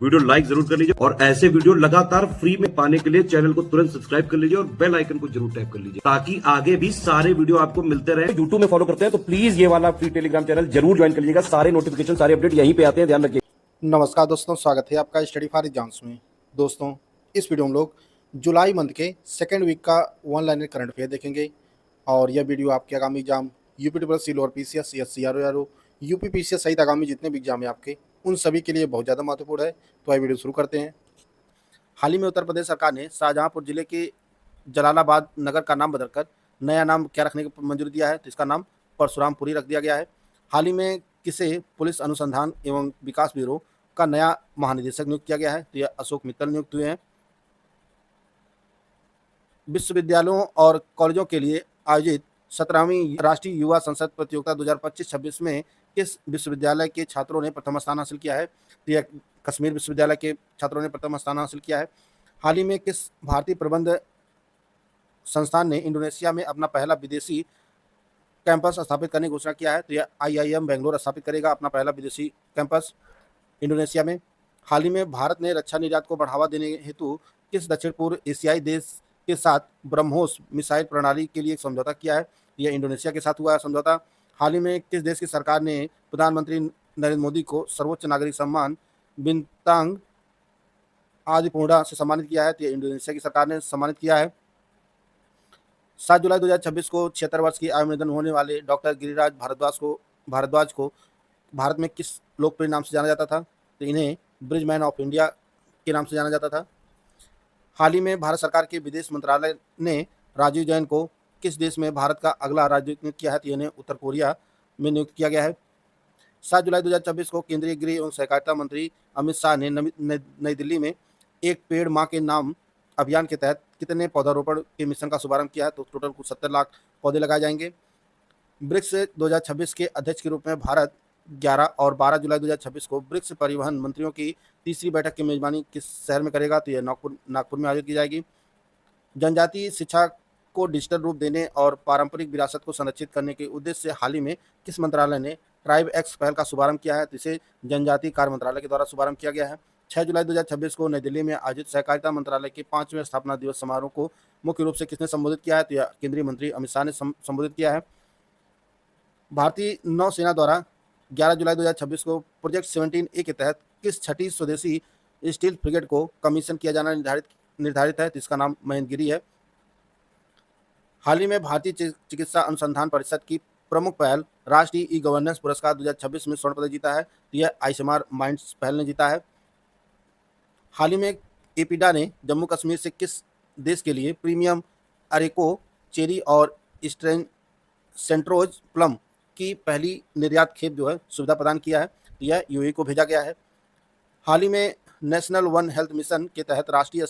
Video like जरूर कर लीजिए और ऐसे वीडियो लगातार फ्री में पाने के लिए चैनल को तुरंत सब्सक्राइब कर लीजिए और बेल आइकन को जरूर टैप कर लीजिए ताकि आगे भी सारे वीडियो आपको मिलते रहे। यूट्यूब में फॉलो करते हैं तो प्लीज ये वाला फ्री टेलीग्राम चैनल जरूर ज्वाइन कर लीजिएगा। सारे नोटिफिकेशन सारे अपडेट यहीं पे आते हैं, ध्यान रखिए। नमस्कार दोस्तों, स्वागत है आपका स्टडी फॉर एग्जाम्स में। दोस्तों, इस वीडियो में हम लोग जुलाई मंथ के सेकेंड वीक का वन लाइनर करंट अफेयर देखेंगे और यह वीडियो आपके आगामी exam UP triple C lower PCS या सीआरओ यूपी पीसीएस सहित आगामी जितने भी एग्जाम है आपके उन सभी के लिए बहुत ज़्यादा महत्वपूर्ण है। तो आइए वीडियो शुरू करते हैं। हाल ही में उत्तर प्रदेश सरकार ने शाहजहांपुर जिले के जलालाबाद नगर का नाम बदलकर नया नाम क्या रखने की मंजूरी दिया है, तो इसका नाम परशुरामपुरी रख दिया गया है। हाल ही में किसे पुलिस अनुसंधान एवं विकास ब्यूरो का नया महानिदेशक नियुक्त किया गया है, तो यह अशोक मित्तल नियुक्त हुए हैं। विश्वविद्यालयों और कॉलेजों के लिए आयोजित 17वीं राष्ट्रीय युवा संसद प्रतियोगिता 2025-26 में किस विश्वविद्यालय के छात्रों ने प्रथम स्थान हासिल किया है, तो यह कश्मीर विश्वविद्यालय के छात्रों ने प्रथम स्थान हासिल किया है। हाल ही में किस भारतीय प्रबंध संस्थान ने इंडोनेशिया में अपना पहला विदेशी कैंपस स्थापित करने की घोषणा किया है, तो यह IIM बेंगलोर स्थापित करेगा अपना पहला विदेशी कैंपस इंडोनेशिया में। हाल ही में भारत ने रक्षा निर्यात को बढ़ावा देने हेतु किस दक्षिण पूर्व एशियाई देश के साथ ब्रह्मोस मिसाइल प्रणाली के लिए एक समझौता किया है, यह इंडोनेशिया के साथ हुआ है समझौता। हाल ही में किस देश की सरकार ने प्रधानमंत्री नरेंद्र मोदी को सर्वोच्च नागरिक सम्मान बिंतांग आदिपूर्णा से सम्मानित किया है, तो यह इंडोनेशिया की सरकार ने सम्मानित किया है। 7 जुलाई 2026 को 76 वर्ष की आयु में निधन होने वाले डॉक्टर गिरिराज भारद्वाज को भारत में किस लोकप्रिय नाम से जाना जाता था, तो इन्हें ब्रिजमैन ऑफ इंडिया के नाम से जाना जाता था। हाल ही में भारत सरकार के विदेश मंत्रालय ने राजीव जैन को किस देश में भारत का अगला राजदूत नियुक्त किया है, तो इन्हें उत्तर कोरिया में नियुक्त किया गया है। 7 जुलाई 2026 को केंद्रीय गृह एवं सहकारिता मंत्री अमित शाह ने नई दिल्ली में एक पेड़ माँ के नाम अभियान के तहत कितने पौधारोपण के मिशन का शुभारंभ किया है, तो टोटल कुल 70 लाख पौधे लगाए जाएंगे। ब्रिक्स 2026 के अध्यक्ष के रूप में भारत 11 और 12 जुलाई 2026 को ब्रिक्स परिवहन मंत्रियों की तीसरी बैठक की मेजबानी किस शहर में करेगा, तो यह नागपुर में आयोजित की जाएगी। जनजातीय शिक्षा को डिजिटल रूप देने और पारंपरिक विरासत को संरक्षित करने के उद्देश्य से हाल ही में किस मंत्रालय ने ट्राइब एक्स पहल का शुभारंभ किया है, तो इसे जनजातीय कार्य मंत्रालय के द्वारा शुभारंभ किया गया है। 6 जुलाई 2026 को नई दिल्ली में आयोजित सहकारिता मंत्रालय के 5वें स्थापना दिवस समारोह को मुख्य रूप से किसने संबोधित किया है, तो यह केंद्रीय मंत्री अमित शाह ने संबोधित किया है। भारतीय नौसेना द्वारा 11 जुलाई 2026 को प्रोजेक्ट 17A के तहत किस छठी स्वदेशी स्टील फ्रिगेट को कमीशन किया जाना निर्धारित है, तो इसका नाम महेंद्रगिरी है। हाल ही में भारतीय चिकित्सा अनुसंधान परिषद की प्रमुख पहल राष्ट्रीय ई गवर्नेंस पुरस्कार 2026 में स्वर्ण पदक जीता है, तो यह आईसीएमआर माइंड्स पहल ने जीता है। हाल ही में एपिडा ने जम्मू कश्मीर से किस देश के लिए प्रीमियम अरेको चेरी और सेंट्रोज प्लम की पहली निर्यात खेप जो है सुविधा प्रदान किया है, तो यह यूएई को भेजा गया है। हाल ही में नेशनल वन हेल्थ मिशन के तहत राष्ट्रीय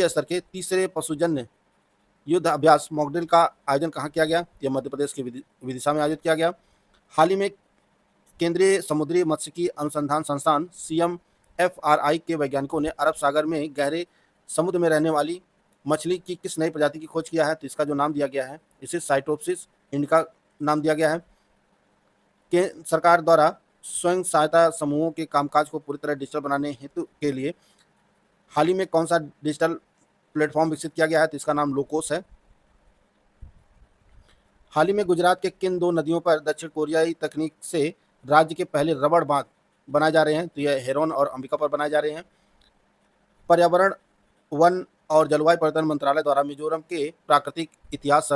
स्तर के तीसरे पशुजन्य युद्ध अभ्यास मॉकड्रिल का आयोजन कहाँ किया गया, यह मध्य प्रदेश के विदिशा में आयोजित किया गया। हाल ही में केंद्रीय समुद्री मत्स्यिकी अनुसंधान संस्थान CMFRI के वैज्ञानिकों ने अरब सागर में गहरे समुद्र में रहने वाली मछली की किस नई प्रजाति की खोज किया है, तो इसका जो नाम दिया गया है इसे साइटोप्सिस इंडिका नाम दिया गया है। केंद्र सरकार द्वारा स्वयं सहायता समूहों के कामकाज को पूरी तरह डिजिटल बनाने हेतु के लिए हाल ही में कौन सा डिजिटल प्लेटफॉर्म विकसित किया गया है, तो इसका नाम लोकोस है। हाल ही में गुजरात के किन 2 नदियों पर दक्षिण कोरियाई तकनीक से राज्य के पहले रबड़ बांध बनाए जा रहे हैं, तो यह हेरोन और अंबिका पर बनाए जा रहे हैं। पर्यावरण, वन और जलवायु परिवर्तन मंत्रालय द्वारा मिजोरम के प्राकृतिक इतिहास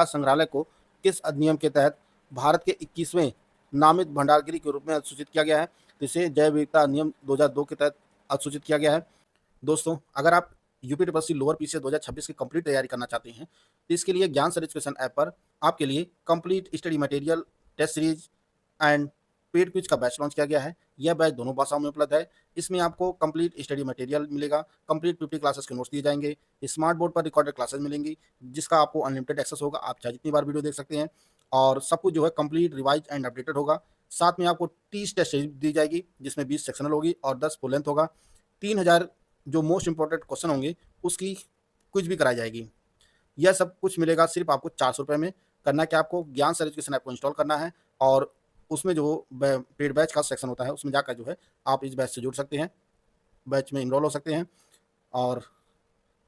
संग्रहालय को किस अधिनियम के तहत भारत के 21वें नामित भंडारगिरी के रूप में अधिसूचित किया गया है, तो इसे जैव विविधता अधिनियम 2002 के तहत अधिसूचित किया गया है। दोस्तों, अगर आप UP triple C lower PCS 2026 की कंप्लीट तैयारी करना चाहते हैं तो इसके लिए ज्ञान सर एजुकेशन ऐप पर आपके लिए complete study material, test series and paid quiz का बैच लॉन्च किया गया है। यह बैच दोनों भाषाओं में उपलब्ध है। इसमें आपको कंप्लीट स्टडी मटेरियल मिलेगा, कंप्लीट 50 क्लासेस के नोट्स दिए जाएंगे, स्मार्ट बोर्ड पर रिकॉर्डेड क्लासेस मिलेंगी जिसका आपको अनलिमिटेड एक्सेस होगा, आप चाहे जितनी बार वीडियो देख सकते हैं और सब कुछ जो है कंप्लीट रिवाइज एंड अपडेटेड होगा। साथ में आपको 30 टेस्ट सीरीज दी जाएगी जिसमें 20 सेक्शनल होगी और 10 फुल लेंथ होगा। 3000 जो मोस्ट इंपॉर्टेंट क्वेश्चन होंगे उसकी क्विज भी कराई जाएगी। यह सब कुछ मिलेगा सिर्फ आपको 400 रुपये में। करना क्या, आपको ज्ञान सर एजुकेशन ऐप को इंस्टॉल करना है और उसमें जो पेड बैच का सेक्शन होता है उसमें जाकर जो है आप इस बैच से जुड़ सकते हैं, बैच में इनरोल हो सकते हैं और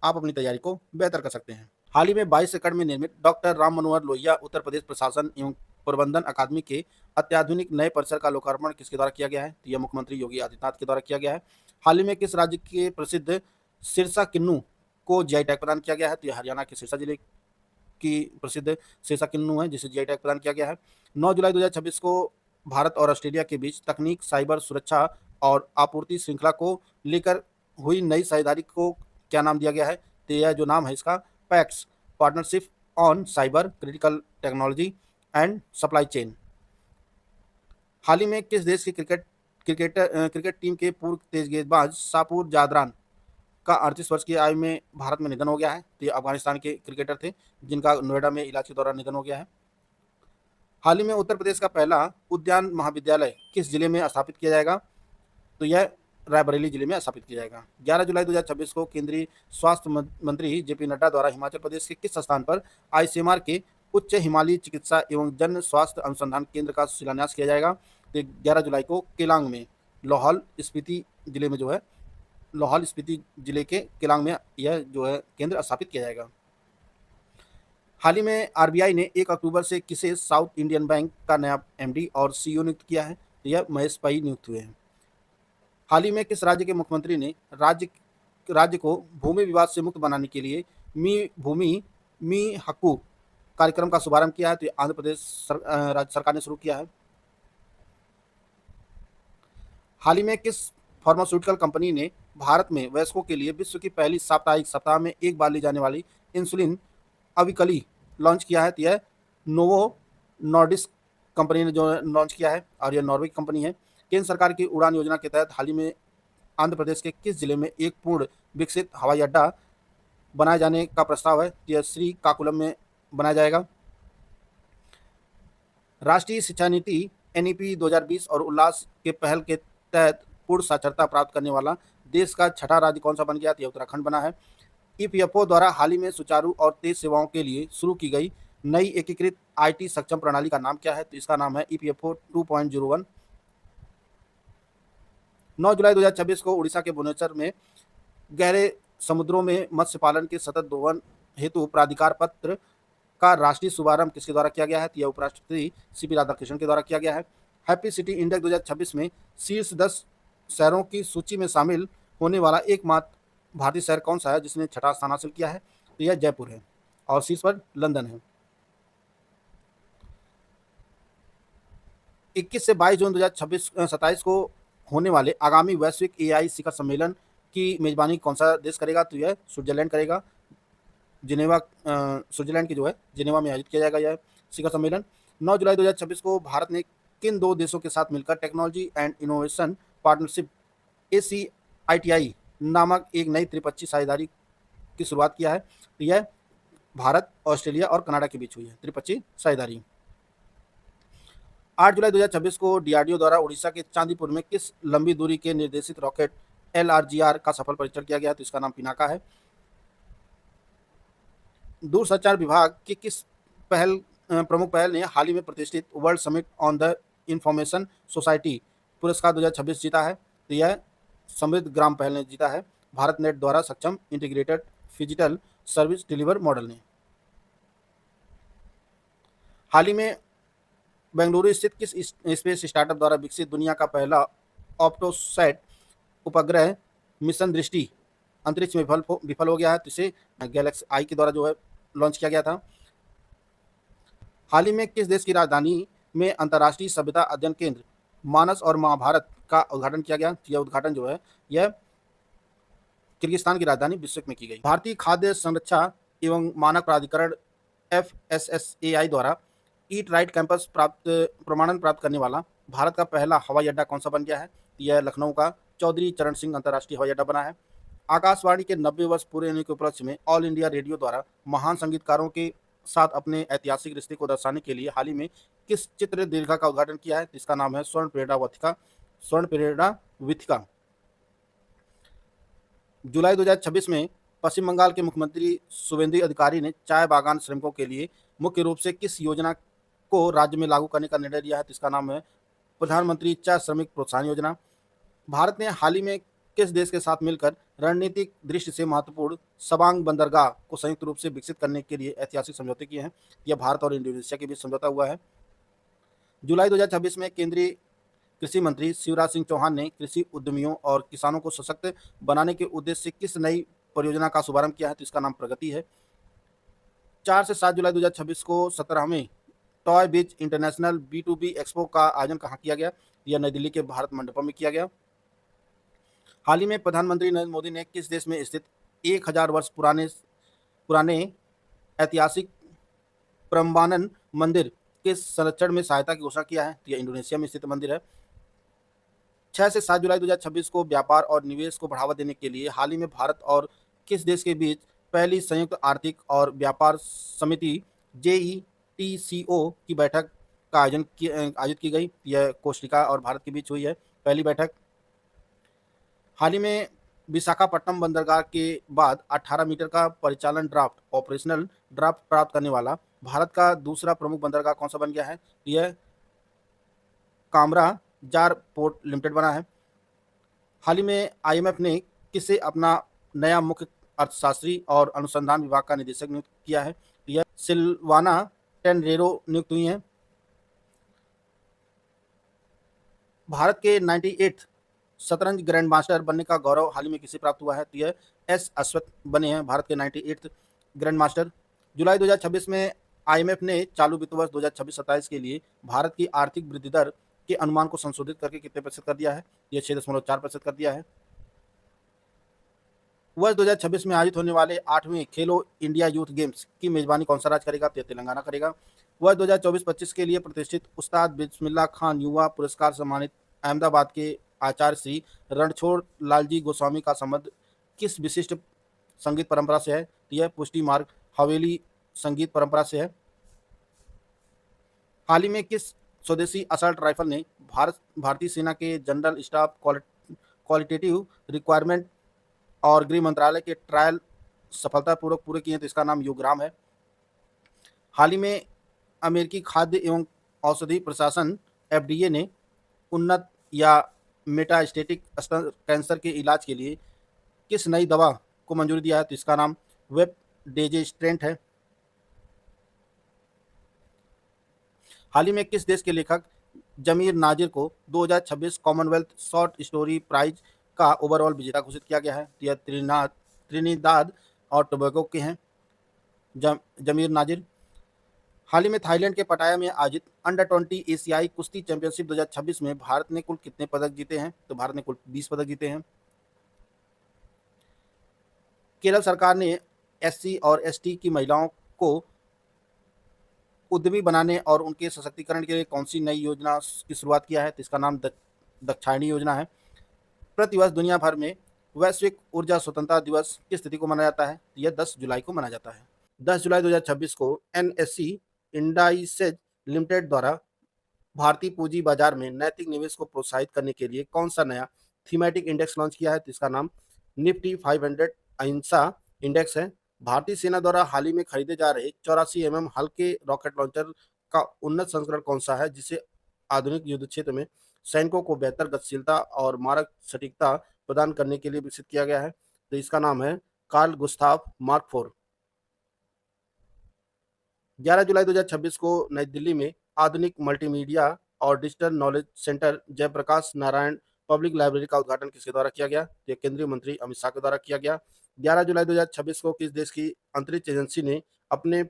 आप अपनी तैयारी को बेहतर कर सकते हैं। हाल ही में 22 एकड़ में निर्मित डॉक्टर राम मनोहर लोहिया उत्तर प्रदेश प्रशासन एवं प्रबंधन अकादमी के अत्याधुनिक नए परिसर का लोकार्पण किसके द्वारा किया गया है? तो यह मुख्यमंत्री योगी आदित्यनाथ के द्वारा किया गया है। हाल ही में किस राज्य के प्रसिद्ध सिरसा किन्नू को जीआई टैग प्रदान किया गया है? तो यह हरियाणा के सिरसा जिले की प्रसिद्ध सिरसा किन्नू है जिसे जीआई टैग प्रदान किया गया है। 9 जुलाई 2026 को भारत और ऑस्ट्रेलिया के बीच तकनीक, साइबर सुरक्षा और आपूर्ति श्रृंखला को लेकर हुई नई साझेदारी को क्या नाम दिया गया है? तो यह जो नाम है इसका Pax, partnership on cyber critical technology and supply chain. हाल ही में किस देश की क्रिकेट टीम के पूर्व तेज गेंदबाज शाहपुर जादरान का 38 वर्ष की आयु में भारत में निधन हो गया है? तो ये अफगानिस्तान के क्रिकेटर थे जिनका नोएडा में इलाज के दौरान निधन हो गया है। हाल ही में उत्तर प्रदेश का पहला उद्यान महाविद्यालय किस जिले में स्थापित किया जाएगा? तो यह रायबरेली जिले में स्थापित किया जाएगा। 11 जुलाई 2026 को केंद्रीय स्वास्थ्य मंत्री जेपी नड्डा द्वारा हिमाचल प्रदेश के किस स्थान पर आईसीएमआर के उच्च हिमालयी चिकित्सा एवं जन स्वास्थ्य अनुसंधान केंद्र का शिलान्यास किया जाएगा? तो 11 जुलाई को केलांग में लाहौल स्पीति जिले में जो है लाहौल स्पीति जिले के केलांग में यह जो है केंद्र स्थापित किया जाएगा। हाल ही में आरबीआई ने 1 अक्टूबर से किसे साउथ इंडियन बैंक का नया एमडी और सीईओ नियुक्त किया है? तो यह महेश पई नियुक्त हुए हैं। हाल ही में किस राज्य के मुख्यमंत्री ने राज्य को भूमि विवाद से मुक्त बनाने के लिए मी भूमि मी हक्कू कार्यक्रम का शुभारंभ किया है? तो आंध्र प्रदेश राज्य सरकार ने शुरू किया है। हाल ही में किस फार्मास्यूटिकल कंपनी ने भारत में वयस्कों के लिए विश्व की पहली साप्ताहिक सप्ताह में एक बार ली जाने वाली इंसुलिन अविकली लॉन्च किया है? तो यह नोवो नॉर्डिस्क कंपनी ने जो लॉन्च किया है और यह नॉर्वे की कंपनी है। केंद्र सरकार की उड़ान योजना के तहत हाल ही में आंध्र प्रदेश के किस जिले में एक पूर्ण विकसित हवाई अड्डा बनाए जाने का प्रस्ताव है? यह श्रीकाकुलम में बनाया जाएगा। राष्ट्रीय शिक्षा नीति एनईपी 2020 और उल्लास के पहल के तहत पूर्ण साक्षरता प्राप्त करने वाला देश का छठा राज्य कौन सा बन गया? तो यह उत्तराखंड बना है। ईपीएफओ द्वारा हाल ही में सुचारू और तेज सेवाओं के लिए शुरू की गई नई एकीकृत आईटी सक्षम प्रणाली का नाम क्या है? तो इसका नाम है ईपीएफओ 2.01। 9 जुलाई 2026 को उड़ीसा के भुवनेश्वर में गहरे समुद्रों में मत्स्य पालन के सतत दोहन हेतु प्राधिकार पत्र का राष्ट्रीय शुभारंभ किसके द्वारा किया गया है? तो यह उपराष्ट्रपति सीपी राधाकृष्णन के द्वारा किया गया है। हैप्पी सिटी इंडेक्स 2026 में शीर्ष 10 शहरों की सूची में शामिल होने वाला एकमात्र भारतीय शहर कौन सा है जिसने छठा स्थान हासिल किया है? तो यह जयपुर है और शीर्ष पर लंदन है। 21 से 22 जून 2027 को होने वाले आगामी वैश्विक एआई शिखर सम्मेलन की मेजबानी कौन सा देश करेगा? तो यह स्विट्जरलैंड करेगा। स्विट्जरलैंड की जो है जिनेवा में आयोजित किया जाएगा यह शिखर सम्मेलन। 9 जुलाई 2026 को भारत ने किन 2 देशों के साथ मिलकर technology and innovation partnership ACITI नामक एक नई त्रिपक्षीय साझेदारी की शुरुआत किया है? तो यह भारत, ऑस्ट्रेलिया और कनाडा के बीच हुई है त्रिपक्षीय साझेदारी। 8 जुलाई 2026 को डीआरडीओ द्वारा उड़ीसा के चांदीपुर में किस लंबी दूरी के निर्देशित रॉकेट LRGR का सफल परीक्षण किया गया? तो इसका नाम पिनाका है। दूरसंचार विभाग की किस प्रमुख पहल ने हाल ही में प्रतिष्ठित world summit on the information society पुरस्कार 2026 जीता है? तो यह समृद्ध ग्राम पहल ने जीता है, भारत नेट द्वारा सक्षम integrated phygital service deliver model ने। हाल ही में बेंगलुरु स्थित किस स्पेस स्टार्टअप द्वारा विकसित दुनिया का पहला ऑप्टोसैट उपग्रह मिशन दृष्टि अंतरिक्ष में विफल हो गया है? तो इसे गैलेक्सी आई के द्वारा जो है लॉन्च किया गया था। हाल ही में किस देश की राजधानी में अंतर्राष्ट्रीय सभ्यता अध्ययन केंद्र मानस और महाभारत का उद्घाटन किया गया? यह उद्घाटन जो है यह किर्गिस्तान की राजधानी बिश्केक में की गई। भारतीय खाद्य संरक्षा एवं मानक प्राधिकरण FSSAI द्वारा ईट राइट कैंपस प्रमाणन प्राप्त करने वाला भारत का पहला हवाई अड्डा कौन सा बन गया है? यह लखनऊ का चौधरी चरण सिंह अंतर्राष्ट्रीय हवाई अड्डा बना है। आकाशवाणी के 90 वर्ष पूरे होने के उपलक्ष्य में ऑल इंडिया रेडियो द्वारा महान संगीतकारों के साथ अपने ऐतिहासिक रिश्ते को दर्शाने के लिए हाल ही में किस चित्र दीर्घा का उद्घाटन किया है? इसका नाम है स्वर्ण प्रेरणा विथिका। जुलाई 2026 में पश्चिम बंगाल के मुख्यमंत्री शुभेंदु अधिकारी ने चाय बागान श्रमिकों के लिए मुख्य रूप से किस योजना को राज्य में लागू करने का निर्णय लिया है? तो इसका नाम है प्रधानमंत्री चार श्रमिक प्रोत्साहन योजना। भारत ने हाल ही में किस देश के साथ मिलकर रणनीतिक दृष्टि से महत्वपूर्ण सबांग बंदरगाह को संयुक्त रूप से विकसित करने के लिए ऐतिहासिक समझौते किए हैं? यह भारत और इंडोनेशिया के बीच समझौता हुआ है। जुलाई 2026 में केंद्रीय कृषि मंत्री शिवराज सिंह चौहान ने कृषि उद्यमियों और किसानों को सशक्त बनाने के उद्देश्य से किस नई परियोजना का शुभारंभ किया है? तो इसका नाम प्रगति है। 4 से 7 जुलाई 2026 को 17वें टॉय बीच इंटरनेशनल B2B एक्सपो का आयोजन कहाँ किया गया? यह नई दिल्ली के भारत मंडपम में किया गया। हाल ही में प्रधानमंत्री नरेंद्र मोदी ने किस देश में स्थित 1000 वर्ष पुराने ऐतिहासिक प्रम्बानन मंदिर के संरक्षण में सहायता की घोषणा किया है? तो यह इंडोनेशिया में स्थित मंदिर है। 6 से 7 जुलाई 2026 को व्यापार और निवेश को बढ़ावा देने के लिए हाल ही में भारत और किस देश के बीच पहली संयुक्त आर्थिक और व्यापार समिति JETCO की बैठक का आयोजित की गई? यह कोस्टिका और भारत के बीच हुई है पहली बैठक। हाल ही में विशाखापट्टनम बंदरगाह के बाद 18 मीटर का परिचालन ड्राफ्ट ऑपरेशनल ड्राफ्ट प्राप्त करने वाला भारत का दूसरा प्रमुख बंदरगाह कौन सा बन गया है? यह कामरा जार पोर्ट लिमिटेड बना है। हाल ही में IMF ने किसे अपना नया मुख्य अर्थशास्त्री और अनुसंधान विभाग का निदेशक नियुक्त किया है? यह सिल्वाना टेनरेरो नियुक्त हुई हैं। भारत के 98th शतरंज ग्रैंड मास्टर बनने का गौरव हाल ही में किसे प्राप्त हुआ है? तो यह S अश्वथ बने हैं भारत के 98th ग्रैंड मास्टर। जुलाई 2026 में IMF ने चालू वित्त वर्ष 2026-27 के लिए भारत की आर्थिक वृद्धि दर के अनुमान को संशोधित करके कितने प्रतिशत कर दिया है? यह 6.4% कर दिया है। वर्ष 2026 में आयोजित होने वाले 8वें खेलो इंडिया यूथ गेम्स की मेजबानी कौन सा राज्य करेगा? तो तेलंगाना करेगा। वर्ष 2024-25 के लिए प्रतिष्ठित उस्ताद बिस्मिल्लाह खान युवा पुरस्कार सम्मानित अहमदाबाद के आचार्य श्री रणछोड़ लालजी गोस्वामी का संबंध किस विशिष्ट संगीत परंपरा से है? तो यह पुष्टि मार्ग हवेली संगीत परंपरा से है। हाल ही में किस स्वदेशी असल्ट राइफल ने भारतीय सेना के जनरल स्टाफ क्वालिटेटिव रिक्वायरमेंट और गृह मंत्रालय के ट्रायल सफलतापूर्वक पूरे किए हैं? तो इसका नाम युगराम है। हाल ही में अमेरिकी खाद्य एवं औषधि प्रशासन FDA ने उन्नत या मेटास्टेटिक स्तन कैंसर के इलाज के लिए किस नई दवा को मंजूरी दिया है? तो इसका नाम वेबडेजेस्ट्रेंट है। हाल ही में किस देश के लेखक जमीर नाजिर को 2026 कॉमनवेल्थ शॉर्ट स्टोरी प्राइज का ओवरऑल विजेता घोषित किया गया है? तो यह त्रिनिदाद और टोबैगो के हैं जमीर नाजिर। हाल ही में थाईलैंड के पटाया में आयोजित अंडर 20 एशियाई कुश्ती चैंपियनशिप 2026 में भारत ने कुल कितने पदक जीते हैं? तो भारत ने कुल 20 पदक जीते हैं। केरल सरकार ने SC और ST की महिलाओं को उद्यमी बनाने और उनके सशक्तिकरण के लिए कौन सी नई योजना की शुरुआत किया है? तो इसका नाम दक्षायणी योजना है। प्रतिवर्ष दुनिया भर में वैश्विक ऊर्जा स्वतंत्रता दिवस किस तिथि को मनाया जाता है? यह 10 जुलाई को मनाया जाता है। 10 जुलाई 2026 को NSE इंडाइसेज लिमिटेड द्वारा भारतीय पूंजी बाजार में नैतिक निवेश को प्रोत्साहित करने के लिए कौन सा नया थीमेटिक इंडेक्स लॉन्च किया है? तो इसका नाम निफ्टी 500 अहिंसा इंडेक्स है। भारतीय सेना द्वारा हाल ही में खरीदे जा रहे 84 mm हल्के रॉकेट लॉन्चर का उन्नत संस्करण कौन सा है, जिसे आधुनिक युद्ध क्षेत्र में सैनिकों को बेहतर गतिशीलता और मारक सटीकता प्रदान करने के लिए विकसित किया गया है? तो इसका नाम है कार्ल गुस्ताव मार्क 4। 11 जुलाई 2026 को नई दिल्ली में आधुनिक मल्टीमीडिया और digital knowledge centre Jayaprakash Narayan public library का उद्घाटन किसके द्वारा किया गया? तो केंद्रीय मंत्री अमित शाह के द्वारा किया गया। 11 जुलाई 2026 को किस देश की अंतरिक्ष एजेंसी ने अपने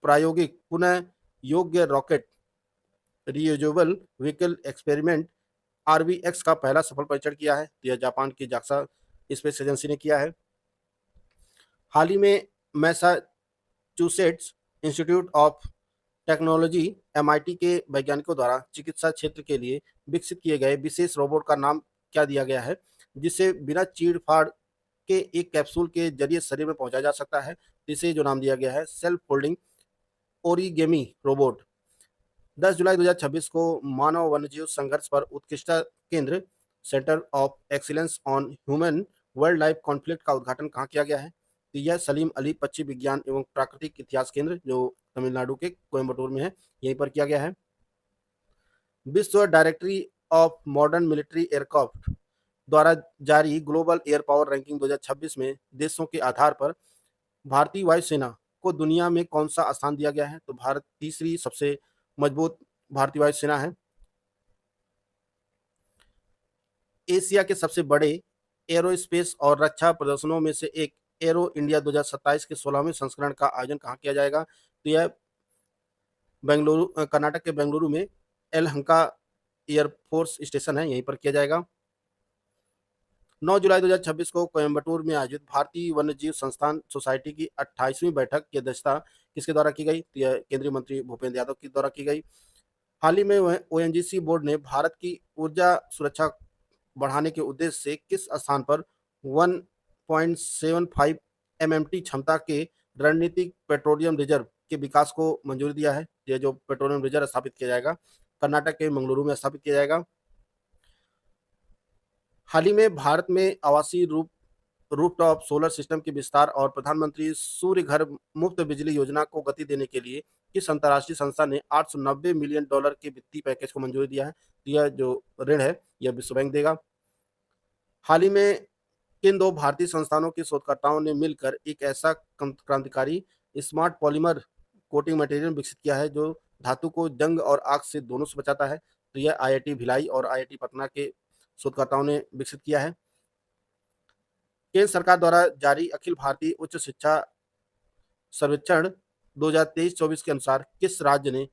प्रायोगिक पुनः योग्य rocket reusable vehicle experiment RVX का पहला सफल परीक्षण किया है? तो यह जापान की जाक्सा स्पेस एजेंसी ने किया है। हाल ही में Massachusetts institute of technology MIT के वैज्ञानिकों द्वारा चिकित्सा क्षेत्र के लिए विकसित किए गए विशेष रोबोट का नाम क्या दिया गया है, जिसे बिना चीड़ फाड़ के एक कैप्सूल के जरिए शरीर में पहुंचाया जा सकता है? इसे जो नाम दिया गया है सेल्फ फोल्डिंग ओरिगेमी रोबोट। 10 जुलाई 2026 को मानव वन्यजीव संघर्ष पर उत्कृष्टता केंद्र centre of excellence on human wild life conflict का उद्घाटन कहाँ किया गया है? तो यह सलीम अली पक्षी विज्ञान एवं प्राकृतिक इतिहास केंद्र जो तमिलनाडु के कोयम्बटूर में है, यहीं पर किया गया है। विश्व directory of modern military aircraft द्वारा जारी ग्लोबल एयर पावर रैंकिंग 2026 में देशों के आधार पर भारतीय वायुसेना को दुनिया में कौन सा स्थान दिया गया है? तो भारत तीसरी सबसे मजबूत भारतीय वायुसेना है। एशिया के सबसे बड़े एरोस्पेस और रक्षा प्रदर्शनों में से एक एरो इंडिया 2027 के 16वें संस्करण का आयोजन कहाँ किया जाएगा? तो यह बेंगलुरु कर्नाटक के बेंगलुरु में एलहंका एयरफोर्स स्टेशन है, यहीं पर किया जाएगा। 9 जुलाई 2026 को कोयम्बटूर में आयोजित भारतीय वन्यजीव संस्थान सोसाइटी की 28वीं बैठक की अध्यक्षता किसके द्वारा की गई? तो यह केंद्रीय मंत्री भूपेंद्र यादव के द्वारा की गई। हाल ही में ओएनजीसी बोर्ड ने भारत की ऊर्जा सुरक्षा बढ़ाने के उद्देश्य से किस स्थान पर 1.75 एमएमटी क्षमता के रणनीतिक पेट्रोलियम रिजर्व के विकास को मंजूरी दिया है? यह जो पेट्रोलियम रिजर्व स्थापित किया जाएगा कर्नाटक के मंगलुरु में स्थापित किया जाएगा। हाल ही में भारत में आवासीय रूफटॉप सोलर सिस्टम के विस्तार और प्रधानमंत्री सूर्य घर मुफ्त बिजली योजना को गति देने के लिए किस अंतर्राष्ट्रीय संस्था ने $890 मिलियन के वित्तीय पैकेज को मंजूरी दिया है? यह जो ऋण है यह विश्व बैंक देगा। हाल ही में किन दो भारतीय संस्थानों के शोधकर्ताओं ने मिलकर एक ऐसा क्रांतिकारी स्मार्ट पॉलीमर कोटिंग मटेरियल विकसित किया है जो धातु को जंग और आग से दोनों से बचाता है? तो यह आईआईटी भिलाई और आईआईटी पटना के शोधकर्ताओं ने विकसित किया है। केंद्र सरकार द्वारा जारी अखिल भारतीय उच्च शिक्षा सर्वेक्षण 2023-24 के अनुसार किस राज्य ने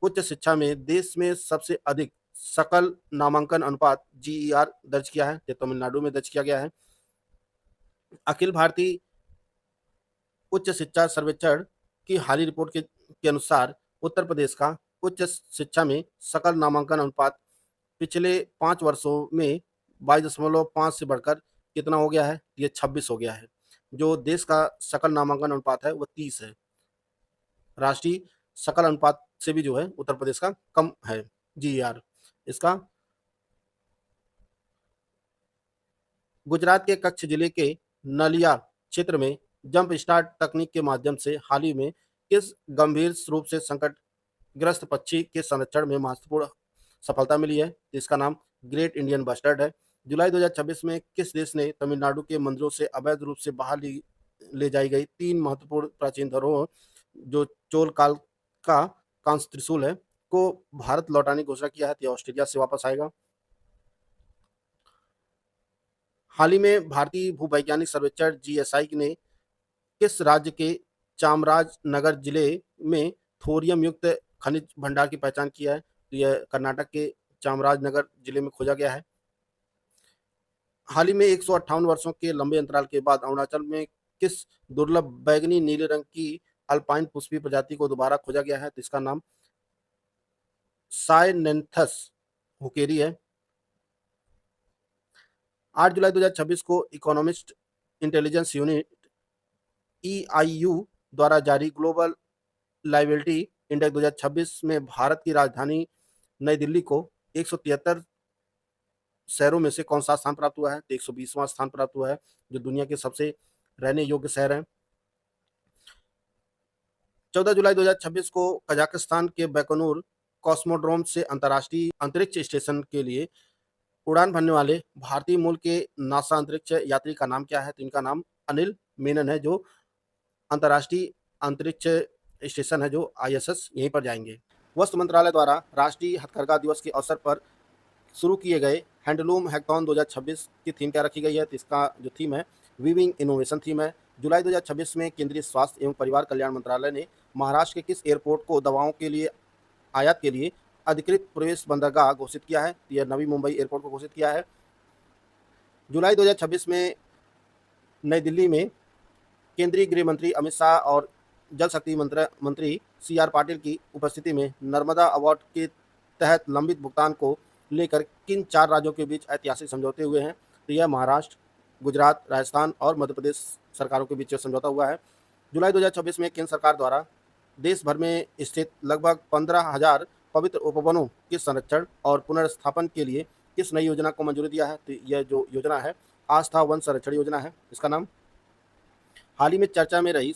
उच्च शिक्षा में देश में सबसे अधिक सकल नामांकन अनुपात जीईआर दर्ज किया है? तमिलनाडु में दर्ज किया गया है। अखिल भारतीय उच्च शिक्षा सर्वेक्षण की हालिया रिपोर्ट के अनुसार उत्तर प्रदेश का उच्च शिक्षा में सकल नामांकन अनुपात पिछले 5 वर्षों में 22.5 से बढ़कर कितना हो गया है? ये 26 हो गया है। जो देश का सकल नामांकन अनुपात है वो 30 है। राष्ट्रीय सकल अनुपात से भी जो है उत्तर प्रदेश का कम है जीईआर इसका। गुजरात के कच्छ जिले के नलिया क्षेत्र में जंप स्टार्ट तकनीक के माध्यम से हाल ही में किस गंभीर रूप से संकटग्रस्त पक्षी के संरक्षण में महत्वपूर्ण सफलता मिली है? इसका नाम ग्रेट इंडियन बस्टर्ड है। जुलाई 2026 में किस देश ने तमिलनाडु के मंदिरों से अवैध रूप से बाहर ले जाई गई 3 महत्वपूर्ण प्राचीन धरोहर जो चोल काल का कांस्य त्रिशूल है को भारत लौटाने की घोषणा किया है? तो ऑस्ट्रेलिया से वापस आएगा। हाल ही में भारतीय भूवैज्ञानिक सर्वेक्षण जीएसआई ने किस राज्य के चामराजनगर जिले में थोरियम युक्त खनिज भंडार की पहचान किया है? तो यह कर्नाटक के चामराजनगर जिले में खोजा गया है। हाल ही में 158 वर्षों के लंबे अंतराल के बाद अरुणाचल में किस दुर्लभ बैगनी नीले रंग की अल्पाइन पुष्पी प्रजाति को दोबारा खोजा गया है? तो इसका नाम साइनेंथस हुकेरी है। 8 जुलाई 2026 को इकोनॉमिस्ट इंटेलिजेंस यूनिट EIU द्वारा जारी ग्लोबल लाइबिलिटी इंडेक्स 2026 में भारत की राजधानी नई दिल्ली को 173 शहरों में से कौन सा स्थान प्राप्त हुआ है? तो 120वां स्थान प्राप्त हुआ है जो दुनिया के सबसे रहने योग्य शहर हैं। 14 जुलाई 2026 को कजाकिस्तान के बैकोनूर कॉस्मोड्रोम से अंतर्राष्ट्रीय अंतरिक्ष स्टेशन के लिए उड़ान भरने वाले भारतीय मूल के नासा अंतरिक्ष यात्री का नाम क्या है? तो इनका नाम अनिल मेनन है जो अंतर्राष्ट्रीय अंतरिक्ष स्टेशन है जो ISS यहीं पर जाएंगे। वस्त्र मंत्रालय द्वारा राष्ट्रीय हथकरघा दिवस के अवसर पर शुरू किए गए हैंडलूम हैकथॉन 2026 की थीम क्या रखी गई है? तो इसका जो थीम है वीविंग इनोवेशन थीम है। जुलाई 2026 में केंद्रीय स्वास्थ्य एवं परिवार कल्याण मंत्रालय ने महाराष्ट्र के किस एयरपोर्ट को दवाओं के लिए आयात के लिए अधिकृत प्रवेश बंदरगाह घोषित किया है? तो यह नवी मुंबई एयरपोर्ट को घोषित किया है। जुलाई 2026 में नई दिल्ली में केंद्रीय गृह मंत्री अमित शाह और जल शक्ति मंत्री CR पाटिल की उपस्थिति में नर्मदा अवार्ड के तहत लंबित भुगतान को लेकर किन 4 राज्यों के बीच ऐतिहासिक समझौते हुए हैं? तो यह महाराष्ट्र, गुजरात, राजस्थान और मध्य प्रदेश सरकारों के बीच समझौता हुआ है। जुलाई 2026 में केंद्र सरकार द्वारा देश भर में स्थित लगभग 15,000 पवित्र उपवनों के संरक्षण और पुनर्स्थापन के लिए किस नई योजना को मंजूरी दिया है? तो यह जो योजना है आस्था वन संरक्षण योजना है इसका नाम। हाल ही में चर्चा में रही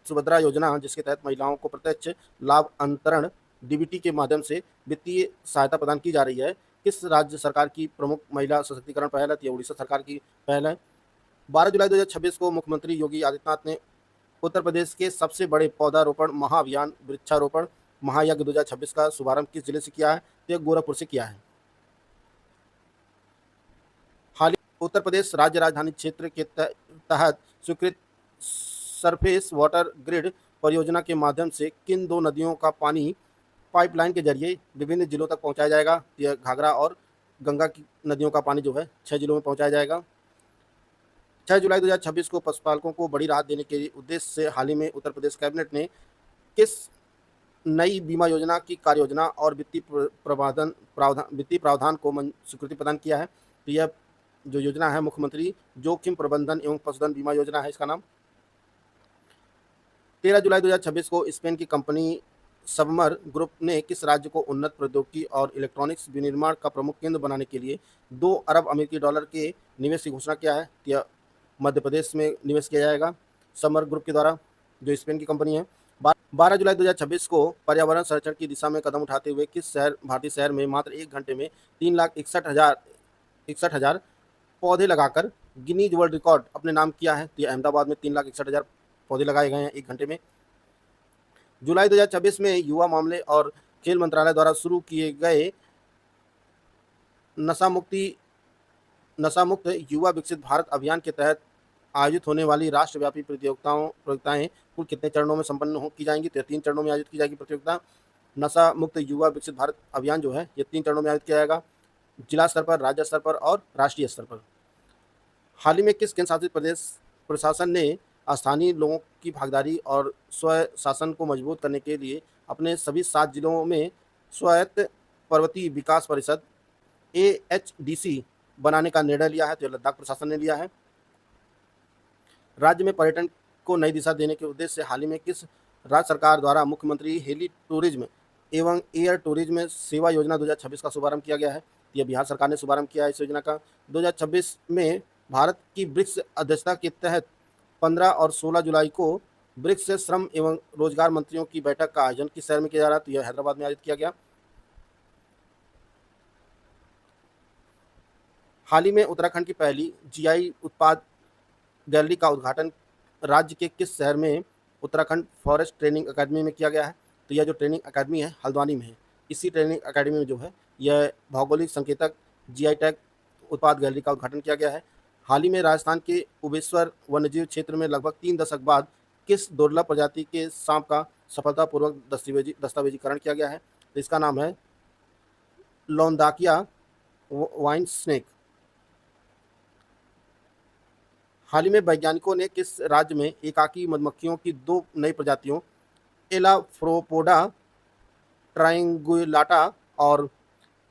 सुभद्रा योजना जिसके तहत महिलाओं को प्रत्यक्ष लाभ अंतरण डीबीटी के माध्यम से वित्तीय सहायता प्रदान की जा रही है। किस राज्य सरकार की प्रमुख महिला सशक्तिकरण पहल है? तो ये उड़ीसा सरकार की पहल है। 12 जुलाई 2026 को मुख्यमंत्री योगी आदित्यनाथ ने उत्तर प्रदेश के सबसे बड़े पौधारोपण महाअभियान वृक्षारोपण महायज्ञ 2026 का शुभारंभ किस जिले से किया है? तो ये गोरखपुर से किया है। हाल ही उत्तर प्रदेश राज्य राजधानी क्षेत्र के तहत स्वीकृत सरफेस वाटर ग्रिड परियोजना के माध्यम से किन 2 नदियों का पानी पाइपलाइन के जरिए विभिन्न जिलों तक पहुंचाया जाएगा? यह घाघरा और गंगा की नदियों का पानी जो है 6 जिलों में पहुंचाया जाएगा। 6 जुलाई 2026 को पशुपालकों को बड़ी राहत देने के उद्देश्य से हाल ही में उत्तर प्रदेश कैबिनेट ने किस नई बीमा योजना की कार्ययोजना और वित्तीय प्रावधान को स्वीकृति प्रदान किया है? तो यह जो योजना है मुख्यमंत्री जोखिम प्रबंधन एवं पशुधन बीमा योजना है इसका नाम। 13 जुलाई 2026 को स्पेन की कंपनी सबमर ग्रुप ने किस राज्य को उन्नत प्रौद्योगिकी और इलेक्ट्रॉनिक्स विनिर्माण का प्रमुख केंद्र बनाने के लिए 2 अरब अमेरिकी डॉलर के निवेश की घोषणा किया है? यह मध्य प्रदेश में निवेश किया जाएगा सबमर ग्रुप के द्वारा, जो स्पेन की कंपनी है। 12 जुलाई 2026 को पर्यावरण संरक्षण की दिशा में कदम उठाते हुए किस भारतीय शहर में मात्र 1 घंटे में 3,61,000 पौधे लगाकर गिनीज वर्ल्ड रिकॉर्ड अपने नाम किया है? तो अहमदाबाद में 3,61,000 पौधे लगाए गए हैं 1 घंटे में। जुलाई 2026 में युवा मामले और खेल मंत्रालय द्वारा शुरू किए गए नशा मुक्त युवा विकसित भारत अभियान के तहत आयोजित होने वाली राष्ट्रव्यापी प्रतियोगिताएं कुल कितने चरणों में संपन्न की जाएंगी? तो 3 चरणों में आयोजित की जाएगी प्रतियोगिता। नशा मुक्त युवा विकसित भारत अभियान जो है ये 3 चरणों में आयोजित किया जाएगा, जिला स्तर पर, राज्य स्तर पर और राष्ट्रीय स्तर पर। हाल ही में किस केंद्र शासित प्रदेश प्रशासन ने स्थानीय लोगों की भागीदारी और स्व शासन को मजबूत करने के लिए अपने सभी 7 जिलों में स्वायत्त पर्वतीय विकास परिषद AHDC बनाने का निर्णय लिया है? तो लद्दाख प्रशासन ने लिया है। राज्य में पर्यटन को नई दिशा देने के उद्देश्य से हाल ही में किस राज्य सरकार द्वारा मुख्यमंत्री हेली टूरिज्म एवं एयर टूरिज्म सेवा योजना 2026 का शुभारंभ किया गया है? यह बिहार सरकार ने शुभारंभ किया है इस योजना का। 2026 में भारत की ब्रिक्स अध्यक्षता के तहत 15 और 16 जुलाई को ब्रिक्स श्रम एवं रोजगार मंत्रियों की बैठक का आयोजन किस शहर में किया जा रहा है? तो यह हैदराबाद में आयोजित किया गया। हाल ही में उत्तराखंड की पहली GI उत्पाद गैलरी का उद्घाटन राज्य के किस शहर में उत्तराखंड फॉरेस्ट ट्रेनिंग अकेडमी में किया गया है? तो यह जो ट्रेनिंग अकेडमी है हल्द्वानी में है। इसी ट्रेनिंग अकेडमी में जो है यह भौगोलिक संकेतक GI टैग उत्पाद गैलरी का उद्घाटन किया गया है। हाल ही में राजस्थान के उबेश्वर वन्यजीव क्षेत्र में लगभग 3 दशक बाद किस दुर्लभ प्रजाति के सांप का सफलतापूर्वक दस्तावेजीकरण किया गया है? तो इसका नाम है लौंदाकिया वाइन स्नेक। हाल ही में वैज्ञानिकों ने किस राज्य में एकाकी मधुमक्खियों की 2 नई प्रजातियों एलाफ्रोपोडा ट्रायंगुलाटा और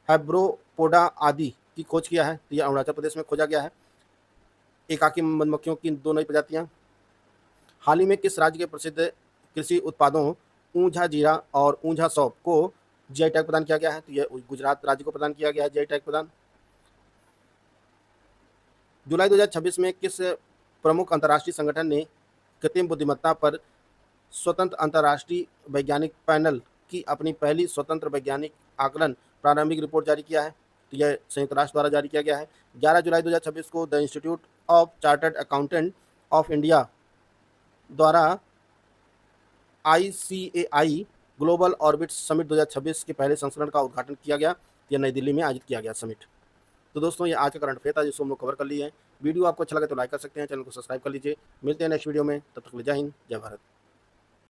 हैब्रोपोडा आदि की खोज किया है? तो यह अरुणाचल प्रदेश में खोजा गया है एकाकी मधुमक्खियों की 2 नई प्रजातियां। हाल ही में किस राज्य के प्रसिद्ध कृषि उत्पादों ऊंझा जीरा और ऊंझा सौंफ को GI टैग प्रदान किया गया है? तो यह गुजरात राज्य को प्रदान किया गया है GI टैग प्रदान। जुलाई 2026 में किस प्रमुख अंतर्राष्ट्रीय संगठन ने कृत्रिम बुद्धिमत्ता पर स्वतंत्र अंतर्राष्ट्रीय वैज्ञानिक पैनल की अपनी पहली स्वतंत्र वैज्ञानिक आकलन प्रारंभिक रिपोर्ट जारी किया है? तो यह संयुक्त राष्ट्र द्वारा जारी किया गया है। 11 जुलाई 2026 को the institute of chartered accountant of India द्वारा ICAI ग्लोबल ऑर्बिट समिट 2026 के पहले संस्करण का उद्घाटन किया गया। यह नई दिल्ली में आयोजित किया गया समिट। तो दोस्तों ये आज का करंट अफेयर था जिसको हम लोग कवर कर लिए हैं। वीडियो आपको अच्छा लगे तो लाइक कर सकते हैं, चैनल को सब्सक्राइब कर लीजिए। मिलते हैं नेक्स्ट वीडियो में, तब तक के लिए जय हिंद, जय भारत।